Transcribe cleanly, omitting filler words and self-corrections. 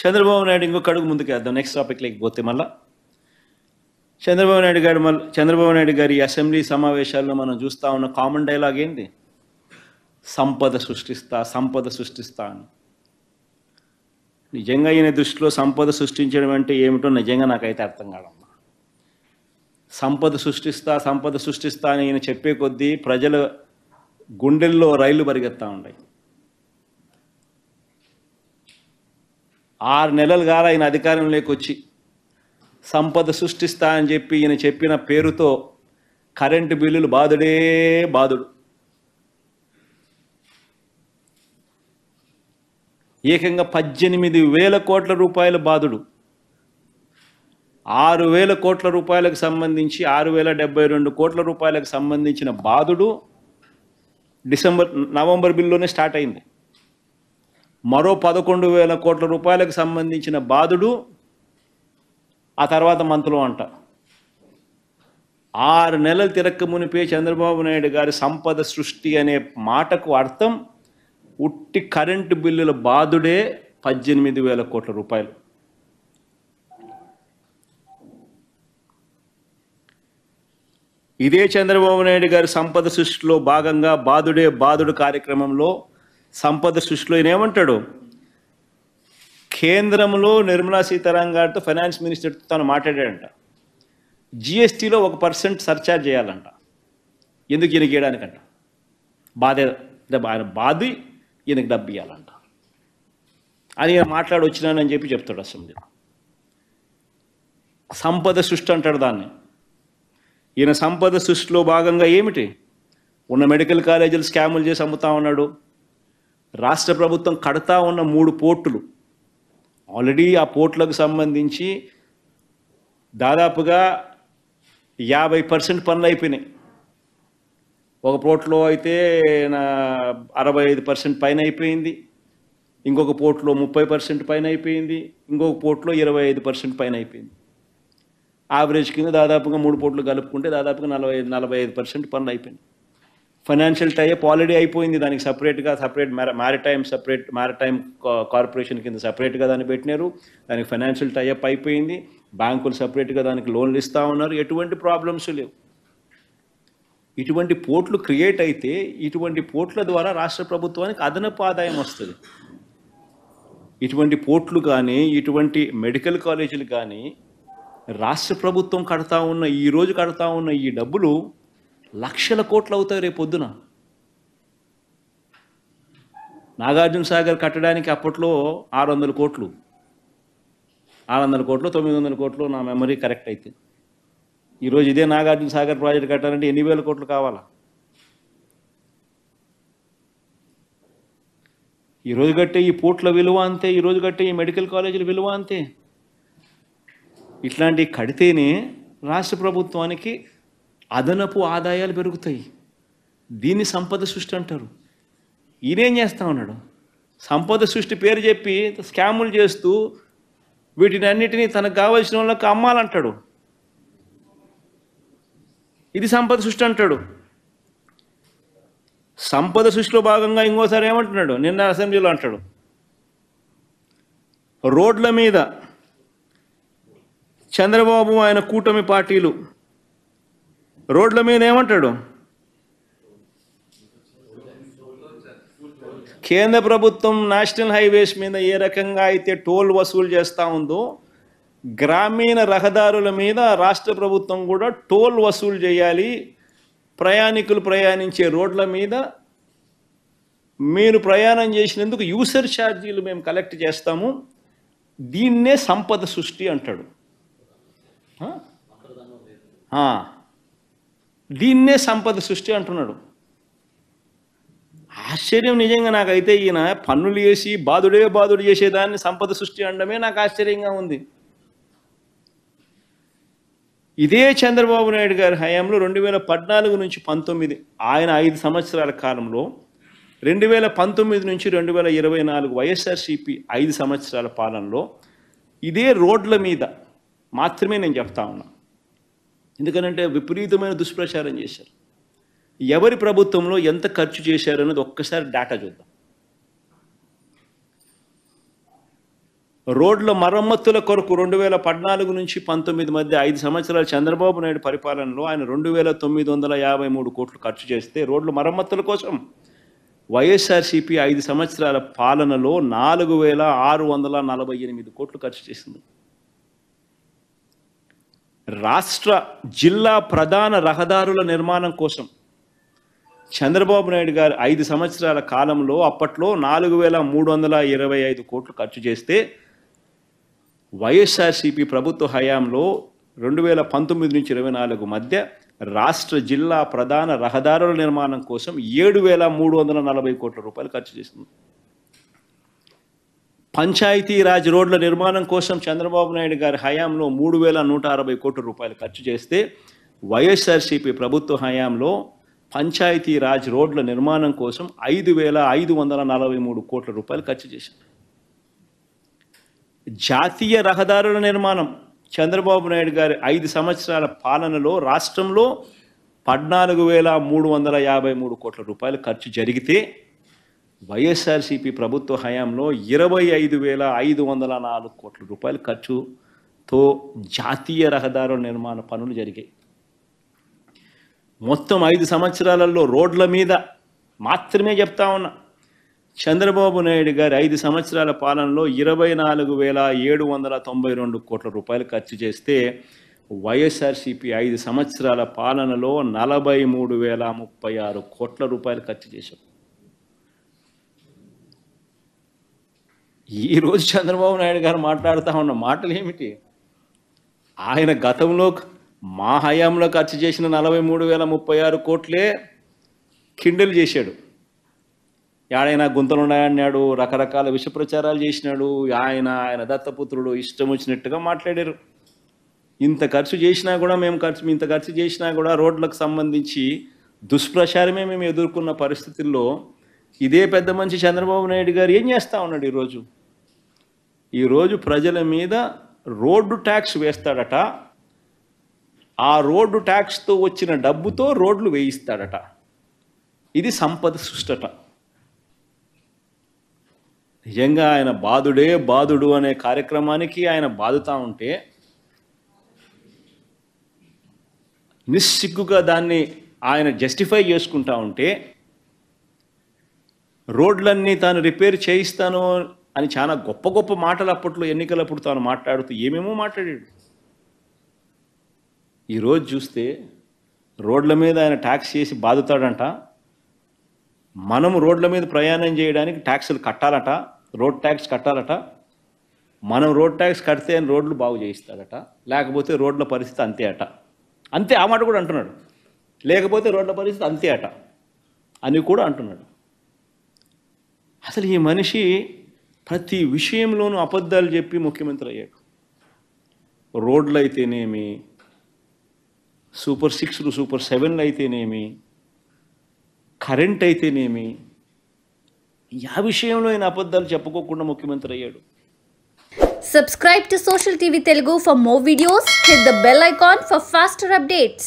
చంద్రబాబు నాయుడు ఇంకొక అడుగు ముందుకేద్దాం. నెక్స్ట్ టాపిక్లోకి పోతే మళ్ళా చంద్రబాబు నాయుడు గారి అసెంబ్లీ సమావేశాల్లో మనం చూస్తూ ఉన్న కామన్ డైలాగ్ ఏంటి? సంపద సృష్టిస్తా అని. నిజంగా ఈయన దృష్టిలో సంపద సృష్టించడం అంటే ఏమిటో నిజంగా నాకైతే అర్థం కాదమ్మా. సంపద సృష్టిస్తా అని ఈయన చెప్పే కొద్దీ ప్రజల గుండెల్లో రైళ్లు పరిగెత్తా ఉన్నాయి. 6 నెలలు కాల ఆయన అధికారంలోకి వచ్చి సంపద సృష్టిస్తా అని చెప్పి ఈయన చెప్పిన పేరుతో కరెంటు బిల్లులు బాదుడు. ఏకంగా 18,000 కోట్ల రూపాయల బాదుడు. 6,000 కోట్ల రూపాయలకు సంబంధించి 6,072 కోట్ల రూపాయలకు సంబంధించిన బాదుడు నవంబర్ బిల్లులోనే స్టార్ట్ అయింది. మరో 11,000 కోట్ల రూపాయలకు సంబంధించిన బాదుడు ఆ తర్వాత మంత్లో అంట. 6 నెలలు తిరక్క మునిపే చంద్రబాబు నాయుడు గారి సంపద సృష్టి అనే మాటకు అర్థం ఉట్టి కరెంటు బిల్లుల బాదుడే 18,000 కోట్ల రూపాయలు. ఇదే చంద్రబాబు నాయుడు గారి సంపద సృష్టిలో భాగంగా బాదుడు కార్యక్రమంలో సంపద సృష్టిలో ఏమంటాడు? కేంద్రంలో నిర్మలా సీతారామన్ గారితో ఫైనాన్స్ మినిస్టర్తో తను మాట్లాడాడంట. జిఎస్టీలో 1% సర్చార్జ్ చేయాలంట. ఎందుకు ఈయనకి ఇవ్వడానికంట? ఆయన బాధి ఈయనకి డబ్బు ఇవ్వాలంట అని మాట్లాడి వచ్చినానని చెప్పి చెప్తాడు అసెంబ్లీలో. సంపద సృష్టి అంటాడు దాన్ని. ఈయన సంపద సృష్టిలో భాగంగా ఏమిటి? ఉన్న మెడికల్ కాలేజీలు స్కాములు చేసి అమ్ముతా ఉన్నాడు. రాష్ట్ర ప్రభుత్వం కడతా ఉన్న 3 పోర్టులు ఆల్రెడీ ఆ పోర్టులకు సంబంధించి దాదాపుగా 50% పనులు అయిపోయినాయి. ఒక పోర్టులో అయితే 65% పైన అయిపోయింది, ఇంకొక పోర్టులో 30% పైన అయిపోయింది, ఇంకొక పోర్టులో 25% పైన అయిపోయింది. యావరేజ్ కింద దాదాపుగా 3 పోర్టులు కలుపుకుంటే దాదాపుగా 45% పనులు అయిపోయింది. ఫైనాన్షియల్ టైఅప్ ఆల్రెడీ అయిపోయింది. దానికి సపరేట్ మ్యారిటైమ్ కార్పొరేషన్ కింద సపరేట్గా దాన్ని పెట్టినారు. దానికి ఫైనాన్షియల్ టైఅప్ అయిపోయింది. బ్యాంకులు సపరేట్గా దానికి లోన్లు ఇస్తూ ఉన్నారు. ఎటువంటి ప్రాబ్లమ్స్ లేవు. ఇటువంటి పోర్టులు క్రియేట్ అయితే ఇటువంటి పోర్టుల ద్వారా రాష్ట్ర ప్రభుత్వానికి అదనపు ఆదాయం వస్తుంది. ఇటువంటి పోర్టులు కానీ ఇటువంటి మెడికల్ కాలేజీలు కానీ రాష్ట్ర ప్రభుత్వం ఈరోజు కడతా ఉన్న ఈ డబ్బులు లక్షల కోట్లు అవుతాయి రేపు పొద్దున. నాగార్జున సాగర్ కట్టడానికి అప్పట్లో 600 కోట్లు 900 కోట్లు నా మెమరీ కరెక్ట్ అయితే. ఈరోజు ఇదే నాగార్జున సాగర్ ప్రాజెక్ట్ కట్టాలంటే ఎన్ని వేల కోట్లు కావాలా? ఈరోజు కట్టే ఈ పోర్ట్ల విలువ అంతే, ఈరోజు కట్టే ఈ మెడికల్ కాలేజీల విలువ అంతే. ఇట్లాంటివి కడితేనే రాష్ట్ర ప్రభుత్వానికి అదనపు ఆదాయాలు పెరుగుతాయి. దీన్ని సంపద సృష్టి అంటారు. ఈయనేం చేస్తూ ఉన్నాడు? సంపద సృష్టి పేరు చెప్పి స్కాములు చేస్తూ వీటిని అన్నిటినీ తనకు కావాల్సిన వాళ్ళకి అమ్మాలంటాడు. ఇది సంపద సృష్టి అంటాడు. సంపద సృష్టిలో భాగంగా ఇంకోసారి ఏమంటున్నాడు? నిన్న అసెంబ్లీలో అంటాడు, రోడ్ల మీద చంద్రబాబు ఆయన కూటమి పార్టీలు రోడ్ల మీద ఏమంటాడు? కేంద్ర ప్రభుత్వం నేషనల్ హైవేస్ మీద ఏ రకంగా అయితే టోల్ వసూలు చేస్తూ ఉందో గ్రామీణ రహదారుల మీద రాష్ట్ర ప్రభుత్వం కూడా టోల్ వసూలు చేయాలి. ప్రయాణికులు ప్రయాణించే రోడ్ల మీద మీరు ప్రయాణం చేసినందుకు యూసర్ ఛార్జీలు మేము కలెక్ట్ చేస్తాము. దీన్నే సంపద సృష్టి అంటాడు. దీన్నే సంపద సృష్టి అంటున్నాడు. ఆశ్చర్యం నిజంగా నాకైతే. ఈయన పన్నులు వేసి బాదుడు చేసేదాన్ని సంపద సృష్టి అనడమే నాకు ఆశ్చర్యంగా ఉంది. ఇదే చంద్రబాబు నాయుడు గారి హయాంలో 2014 నుంచి 19 ఆయన 5 సంవత్సరాల కాలంలో 2019 నుంచి 2024 వైఎస్ఆర్సీపీ 5 సంవత్సరాల పాలనలో ఇదే రోడ్ల మీద మాత్రమే నేను చెప్తా ఉన్నా. ఎందుకనంటే విపరీతమైన దుష్ప్రచారం చేశారు. ఎవరి ప్రభుత్వంలో ఎంత ఖర్చు చేశారు అన్నది ఒక్కసారి డేటా చూద్దాం. రోడ్ల మరమ్మతుల కొరకు 2014 నుంచి 19 మధ్య 5 సంవత్సరాల చంద్రబాబు నాయుడు పరిపాలనలో ఆయన 2953 కోట్లు ఖర్చు చేస్తే రోడ్ల మరమ్మతుల కోసం వైఎస్ఆర్సీపీ 5 సంవత్సరాల పాలనలో 4648 కోట్లు ఖర్చు చేసింది. రాష్ట్ర జిల్లా ప్రధాన రహదారుల నిర్మాణం కోసం చంద్రబాబు నాయుడు గారు 5 సంవత్సరాల కాలంలో అప్పట్లో 4325 కోట్లు ఖర్చు చేస్తే వైఎస్ఆర్సీపీ ప్రభుత్వ హయాంలో 2019 నుంచి 24 మధ్య రాష్ట్ర జిల్లా ప్రధాన రహదారుల నిర్మాణం కోసం 7340 కోట్ల రూపాయలు ఖర్చు చేసింది. పంచాయతీరాజ్ రోడ్ల నిర్మాణం కోసం చంద్రబాబు నాయుడు గారి హయాంలో 3160 కోట్ల రూపాయలు ఖర్చు చేస్తే వైఎస్ఆర్సీపీ ప్రభుత్వ హయాంలో పంచాయతీరాజ్ రోడ్ల నిర్మాణం కోసం 5543 కోట్ల రూపాయలు ఖర్చు చేసింది. జాతీయ రహదారుల నిర్మాణం చంద్రబాబు నాయుడు గారి 5 సంవత్సరాల పాలనలో రాష్ట్రంలో 14353 కోట్ల రూపాయలు ఖర్చు జరిగితే వైఎస్ఆర్సీపీ ప్రభుత్వ హయాంలో 25504 కోట్ల రూపాయల ఖర్చుతో జాతీయ రహదారుల నిర్మాణ పనులు జరిగాయి. మొత్తం 5 సంవత్సరాలలో రోడ్ల మీద మాత్రమే చెప్తా ఉన్నా, చంద్రబాబు నాయుడు గారి 5 సంవత్సరాల పాలనలో 24792 కోట్ల రూపాయలు ఖర్చు చేస్తే వైఎస్ఆర్సీపీ 5 సంవత్సరాల పాలనలో 43036 కోట్ల రూపాయలు ఖర్చు చేశారు. ఈరోజు చంద్రబాబు నాయుడు గారు మాట్లాడుతూ ఉన్న మాటలు ఏమిటి? ఆయన గతంలో మా హయాంలో ఖర్చు చేసిన 43036 కోట్లే కిండల్ చేశాడు. ఏడైనా గుంతలు ఉన్నాయన్నాడు, రకరకాల విష ప్రచారాలు చేసినాడు. ఆయన దత్తపుత్రుడు ఇష్టం వచ్చినట్టుగా మాట్లాడారు. ఇంత ఖర్చు చేసినా కూడా ఇంత ఖర్చు చేసినా కూడా రోడ్లకు సంబంధించి దుష్ప్రచారమే మేము ఎదుర్కొన్న పరిస్థితుల్లో ఇదే పెద్ద మనిషి చంద్రబాబు నాయుడు గారు ఏం చేస్తూ ఉన్నాడు? ఈరోజు ప్రజల మీద రోడ్డు ట్యాక్స్ వేస్తాడట. ఆ రోడ్డు ట్యాక్స్తో వచ్చిన డబ్బుతో రోడ్లు వేయిస్తాడట. ఇది సంపద సృష్టట. నిజంగా ఆయన బాధుడే బాధుడు అనే కార్యక్రమానికి ఆయన బాధుతా ఉంటే నిస్సిగ్గుగా దాన్ని ఆయన జస్టిఫై చేసుకుంటా ఉంటే, రోడ్లన్నీ తాను రిపేర్ చేయిస్తాను అని చాలా గొప్ప గొప్ప మాటలు అప్పట్లో ఎన్నికలప్పుడు తాను మాట్లాడుతూ ఏమేమో మాట్లాడాడు. ఈరోజు చూస్తే రోడ్ల మీద ఆయన ట్యాక్స్ చేసి బాధుతాడంట. మనం రోడ్ల మీద ప్రయాణం చేయడానికి ట్యాక్సులు కట్టాలట, రోడ్ ట్యాక్స్ కట్టాలట. మనం రోడ్ ట్యాక్స్ కడితే రోడ్లు బాగు చేయిస్తాడట, లేకపోతే రోడ్ల పరిస్థితి అంతే అట. అంతే, ఆ మాట కూడా అంటున్నాడు. లేకపోతే రోడ్ల పరిస్థితి అంతే అట అని కూడా అంటున్నాడు. అసలు ఈ మనిషి ప్రతి విషయంలోనూ అబద్ధాలు చెప్పి ముఖ్యమంత్రి అయ్యాడు. రోడ్లు అయితేనేమి, సూపర్ 6లు సూపర్ 7లు అయితేనేమి, కరెంట్ అయితేనేమి, ఆ విషయంలో ఆయన అబద్ధాలు చెప్పుకోకుండా ముఖ్యమంత్రి అయ్యాడు. Subscribe to Social TV Telugu for more videos. Hit the bell icon for faster updates.